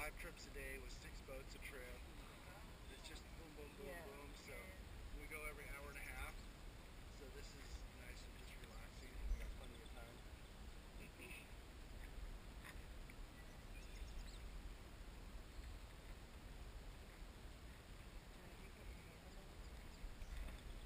5 trips a day with 6 boats a trip. It's just boom, boom, boom, boom. So we go every hour and a half. So this is nice and just relaxing. We got plenty of time.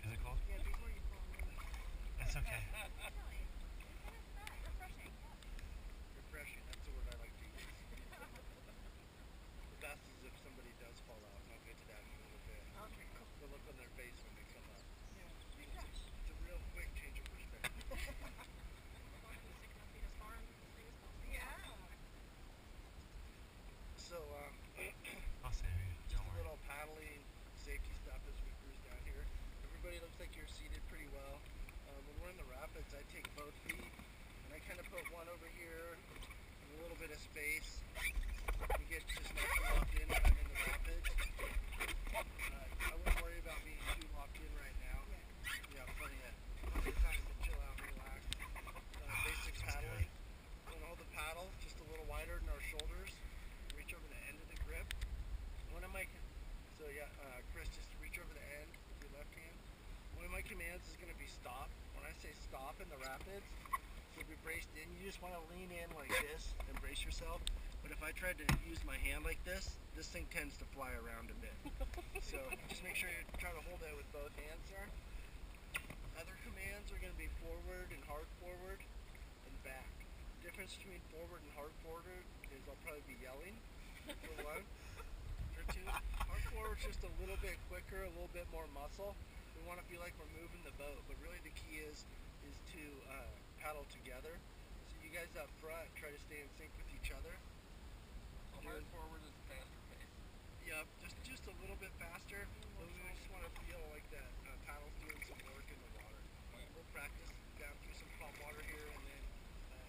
Is it cold? Yeah, before you fall in. That's okay. Refreshing. Refreshing, that's the word I like to use. The best is if somebody does fall out, and I'll get to that in a little bit. Okay, cool. The look on their face when they come up. Yeah. It's a real quick change of perspective. Yeah. So, I'll save you. just Don't a worry. little paddling, safety stuff as we cruise down here. Everybody looks like you're seated pretty well. When we're in the rapids, I take both feet, and I kind of put one over here, and a little bit of space. We get just nice and locked in when I'm in the rapids. I wouldn't worry about being too locked in right now. We have plenty of time to chill out and relax. Basic paddling. I'm going to hold the paddle just a little wider than our shoulders. Reach over the end of the grip. One of my, Chris, just reach over the end with your left hand. One of my commands is going to be stop. When I say stop in the rapids, so be braced in. You just want to lean in like this and brace yourself. But if I tried to use my hand like this thing tends to fly around a bit. So just make sure you try to hold it with both hands there. Other commands are going to be forward and hard forward and back. The difference between forward and hard forward is I'll probably be yelling for one. For two, hard forward's just a little bit quicker, a little bit more muscle. We want to feel like we're moving the boat, but really the key is to paddle together. So you guys up front try to stay in sync with each other. Hard forward is faster pace. Yep, just a little bit faster. But we just want to feel like that paddle's doing some work in the water. We'll practice down through some calm water here, and then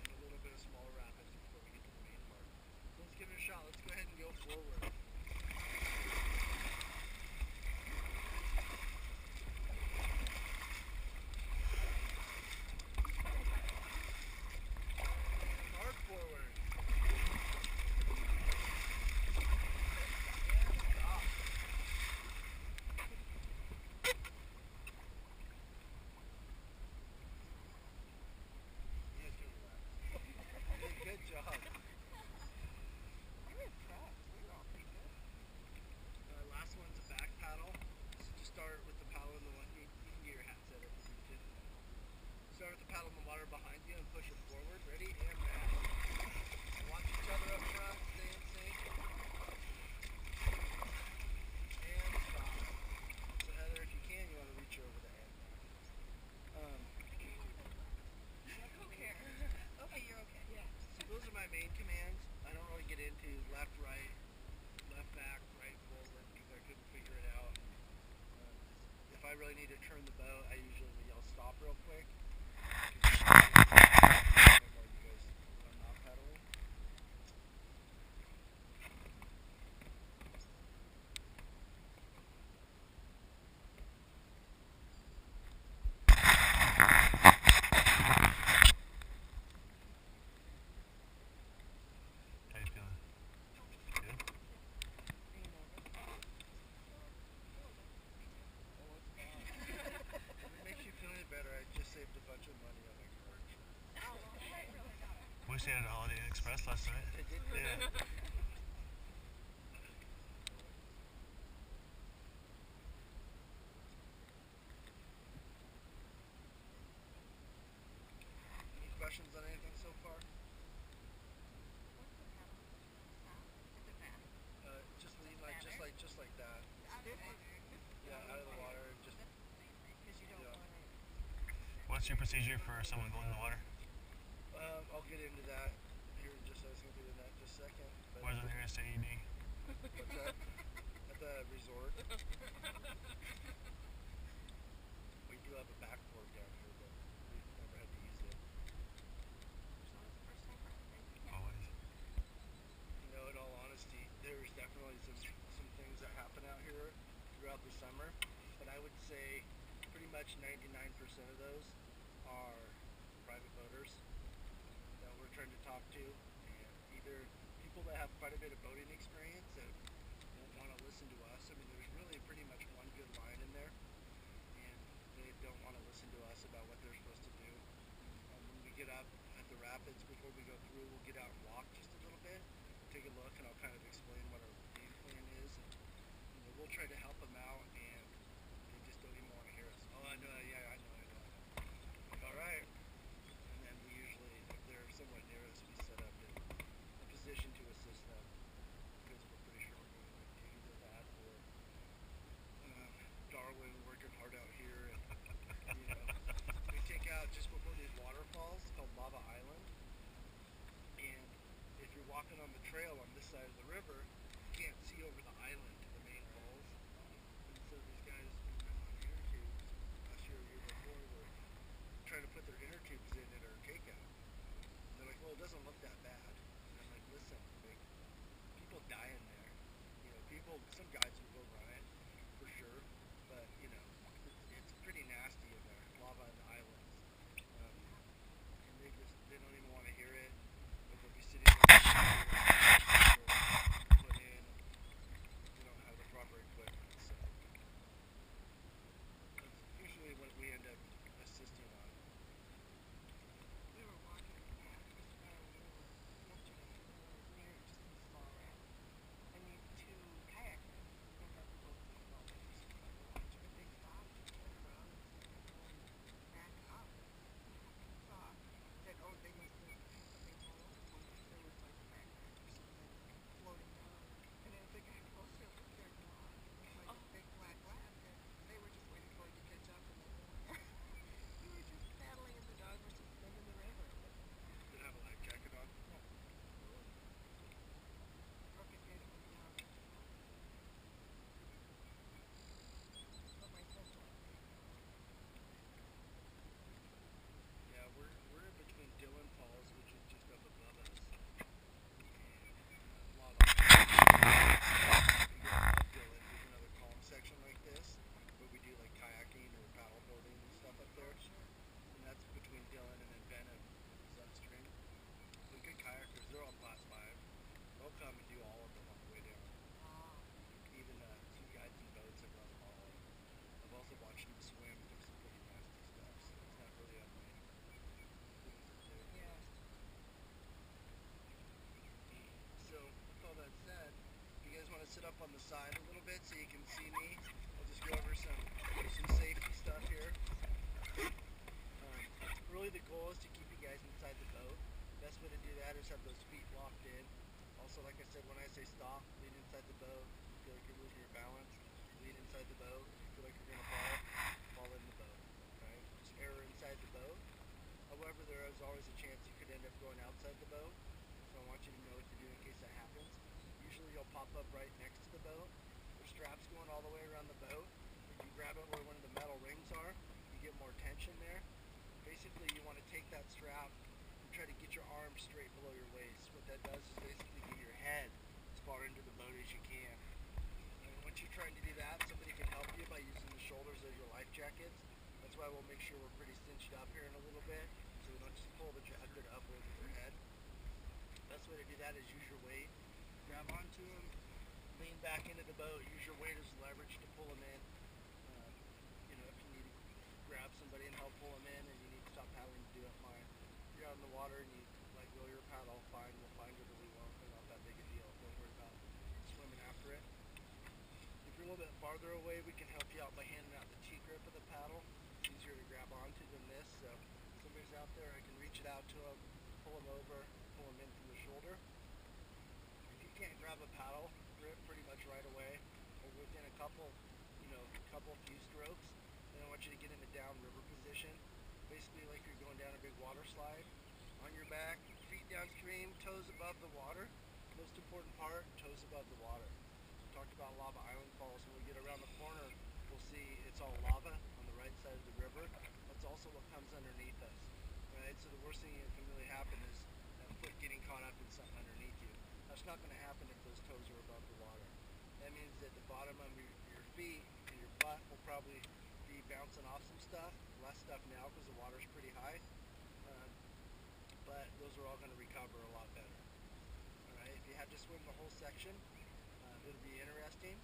in a little bit of smaller rapids before we get to the main part. So let's give it a shot. Let's go ahead and go forward. Hard forward. Good job. I'm impressed. We were all pretty good. Last one's a back paddle. So just start with the paddle in the water. You can get your hat set up if you didn't. Start with the paddle in the water behind you and push it forward. Ready? And back. Watch each other up front. Stay in sync. And stop. So Heather, if you can, you want to reach over the end. Who cares? Okay, you're okay. Yeah. So those are my main commands. I don't really get into left, right, left, back, right, forward because I couldn't figure it out. If I really need to turn the boat, I usually yell stop real quick. I'm not paddling. How you feeling? Good? If it makes you feel any better, I just saved a bunch of money on my car insurance. We stayed at Holiday Inn Express last night. I did. Yeah. Any questions on anything so far? What's the paddle? Stop? Is it back? Just like that. Yeah, out of the water. Just Because you don't Yeah. want it. What's your procedure for someone going in the water? I'll get into that here in just. I was gonna get into that in just a second. But Where's the nearest AED? what's that? At the resort. We do have a backboard down here, but we've never had to use it. Always. You know, in all honesty, there's definitely some things that happen out here throughout the summer, but I would say pretty much 99% of those are private boaters that we're trying to talk to, and either people that have quite a bit of boating experience that won't want to listen to us. I mean, there's really pretty much one good line in there, and they don't want to listen to us about what they're supposed to do. When we get up at the rapids, before we go through, we'll get out and walk just a little bit, take a look, and I'll kind of explain what our game plan is, and we'll try to help them out, and they just don't even want to hear us. Oh, I know, yeah, I know. Like, all right. And then we usually, if they're somewhat near us, we set up in a position to assist them, because we're pretty sure we're going to do either that or Darwin working hard out here, and we take out just before these waterfalls called Lava Island, and if you're walking on the trail on this side of the river, you can't see over the island to the main falls, and so these guys on inner tubes last year or year before were trying to put their inner tubes in at our takeout. And they're like, well, it doesn't look that bad. And I'm like, listen, like, people die in there. Some guys will go run it for sure, but it's pretty nasty in there, lava and islands. And they don't even want to hear it. But they'll be sitting there put in. They don't have the proper equipment, so that's usually what we end up assisting on. We were walking yesterday, near just some small rapids, and these two kayakers, they're never both well, they're just fun to watch, but they stopped and turned around and back up. And thought that, oh, they must have, they rolled, or there was like a backpack or something floating down. And as they got closer, it was their glass. It was like a big black glass, and they were just waiting for it to catch up, and they weren't. We were just paddling, and the dog was just swimming the river. Did it have a life jacket on? No. Broken did it was down. But my son joined me. Yeah, we're in between Dillon Falls, which is just up above us, and Lava Island. We go above Dillon, there's another calm section like this, where we do like kayaking or paddle boarding and stuff up there. And that's between Dillon and then Benham, Sunstream. The good kayakers, they're all class 5. They'll come and do all of them on the way down. Even some guides and boats have run them all. I've also watched them swim and do some pretty nasty stuff, so it's not really on my things to do. Yeah. So, with all that said, you guys want to sit up on the side a little bit so you can see me? I'll just go over some safety stuff here. Really the goal is to keep you guys inside the boat. Best way to do that is have those feet locked in. Also, like I said, when I say stop, lean inside the boat. Feel like you're losing your balance, lean inside the boat. Feel like you're going to fall in the boat. Okay? Just err inside the boat. However, there is always a chance you could end up going outside the boat. So I want you to know what to do in case that happens. Usually you'll pop up right next to the boat. There's straps going all the way around the boat. If you grab it where one of the metal rings are, you get more tension there. Basically, you want to take that strap and try to get your arms straight below your waist. What that does is basically get your head as far into the boat as you can. And once you're trying to do that, somebody can help you by using the shoulders of your life jackets. That's why we'll make sure we're pretty cinched up here in a little bit, so we don't just pull the jacket up over their head. Best way to do that is use your weight. Grab onto them, lean back into the boat, use your weight as leverage to pull them in. If you need to grab somebody and help pull them in and you need to stop paddling to do it, fine. If you're out in the water and you let go of your paddle, fine, we'll find you, but we won't. It's not that big a deal. Don't worry about swimming after it. If you're a little bit farther away, we can help you out by handing out the T-grip of the paddle. It's easier to grab onto than this, so if somebody's out there, I can reach it out to them, pull them over, pull them in from the shoulder. If you can't grab a paddle grip pretty much right away, or within a couple few strokes, then I want you to get in a downriver position, basically like you're going down a big water slide. On your back, feet downstream, toes above the water. Most important part, toes above the water. We talked about Lava Island Falls. When we get around the corner, we'll see it's all lava on the right side of the river. That's also what comes underneath us. Right? So the worst thing that can really happen is that foot getting caught up in something underneath you. That's not going to happen if those toes are above the water. That means that the bottom of your feet and your butt will probably be bouncing off some stuff. Less stuff now because the water's pretty high. But those are all going to recover a lot better. Alright, if you had to swim the whole section. It'll be interesting.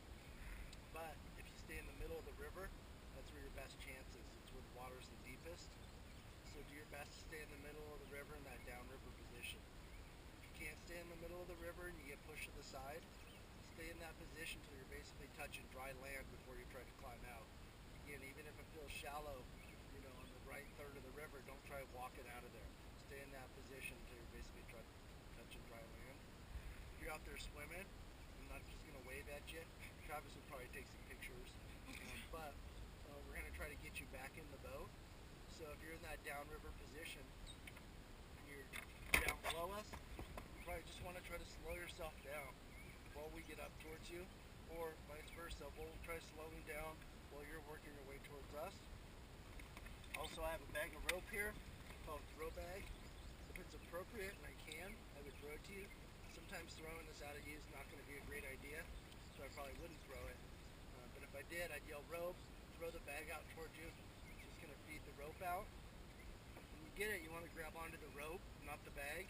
But if you stay in the middle of the river, that's where your best chance is. It's where the water's the deepest. So do your best to stay in the middle of the river in that downriver position. If you can't stay in the middle of the river and you get pushed to the side, stay in that position until you're basically touching dry land before you try to climb out. Again, even if it feels shallow, you know, on the right third of the river, don't try walking out of there. Stay in that position until you're basically touching dry land. If you're out there swimming, I'm not just going to wave at you. Travis will probably take some pictures. But we're going to try to get you back in the boat. So if you're in that downriver position and you're down below us, you probably just want to try to slow yourself down while we get up towards you, or vice versa. We'll try slowing down while you're working your way towards us. Also, I have a bag of rope here called throw bag. If it's appropriate and I can, I would throw it to you. Sometimes throwing this out of you is not going to be a great idea, so I probably wouldn't throw it. But if I did, I'd yell rope, throw the bag out towards you. It's just going to feed the rope out. When you get it, you want to grab onto the rope, not the bag.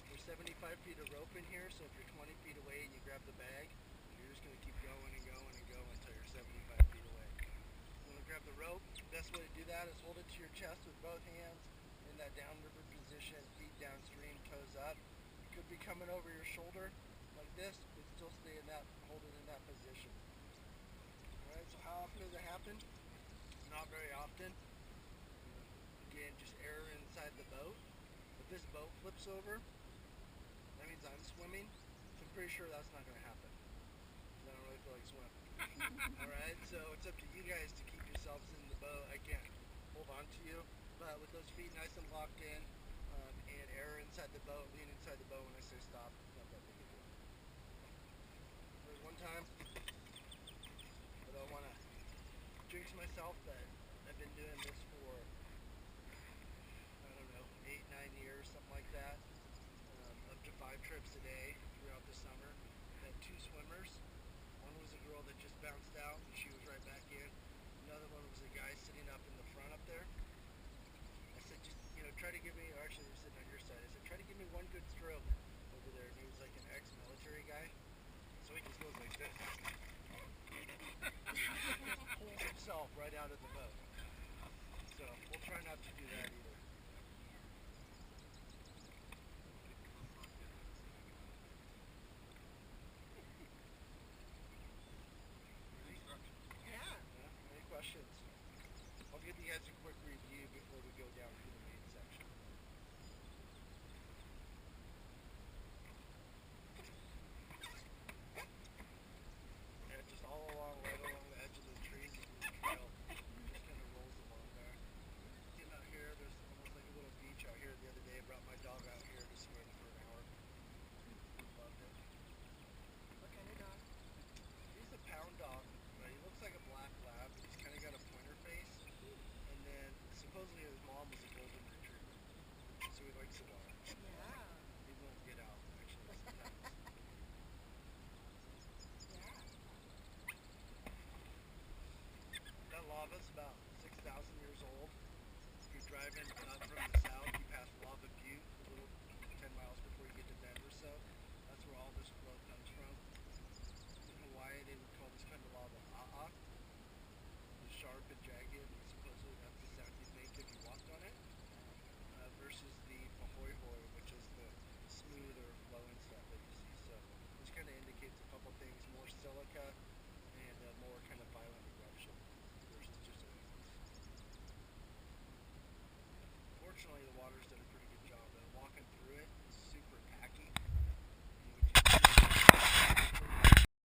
There's 75 feet of rope in here, so if you're 20 feet away and you grab the bag, you're just going to keep going and going and going until you're 75 feet away. You want to grab the rope. The best way to do that is hold it to your chest with both hands in that downriver position, feet downstream, toes up. It could be coming over your shoulder like this, but still stay in that, hold it in that position. Alright, so how often does it happen? Not very often. Again, just error inside the boat. If this boat flips over, that means I'm swimming. So I'm pretty sure that's not going to happen. I don't really feel like swimming. Alright, so it's up to you guys to keep yourselves in the boat. I can't hold on to you, but with those feet nice and locked in, and error inside the boat, lean inside the boat when I say stop, it's not that big a deal. There was one time that I want to jinx myself that I've been doing this for, I don't know, 8, 9 years, something like that. Up to 5 trips a day throughout the summer. I had 2 swimmers. One was a girl that just bounced out and she was right back in. Another one was a guy sitting up in the front up there. I said, just, you know, try to give me, or actually he was sitting on your side. I said, try to give me one good stroke over there. And he was like an ex-military guy. So he just goes like this. Pulls himself right out of the boat. So we'll try not to do that either. Any questions? I'll give you guys a quick review before we go down to the main section. Yeah, just all along, right along the edge of the trees is the trail. Just kind of rolls along there. Came out here, there's almost like a little beach out here the other day. I brought my dog out here to swim for an hour. He loved it. What kind of dog? He's a pound dog. He looks like a black lab, but he's kind of got a pointer face. And then supposedly his mom was a golden retriever. So he likes the water. Yeah. He won't get out, actually, sometimes. Yeah. That lava's about 6,000 years old. If you're driving from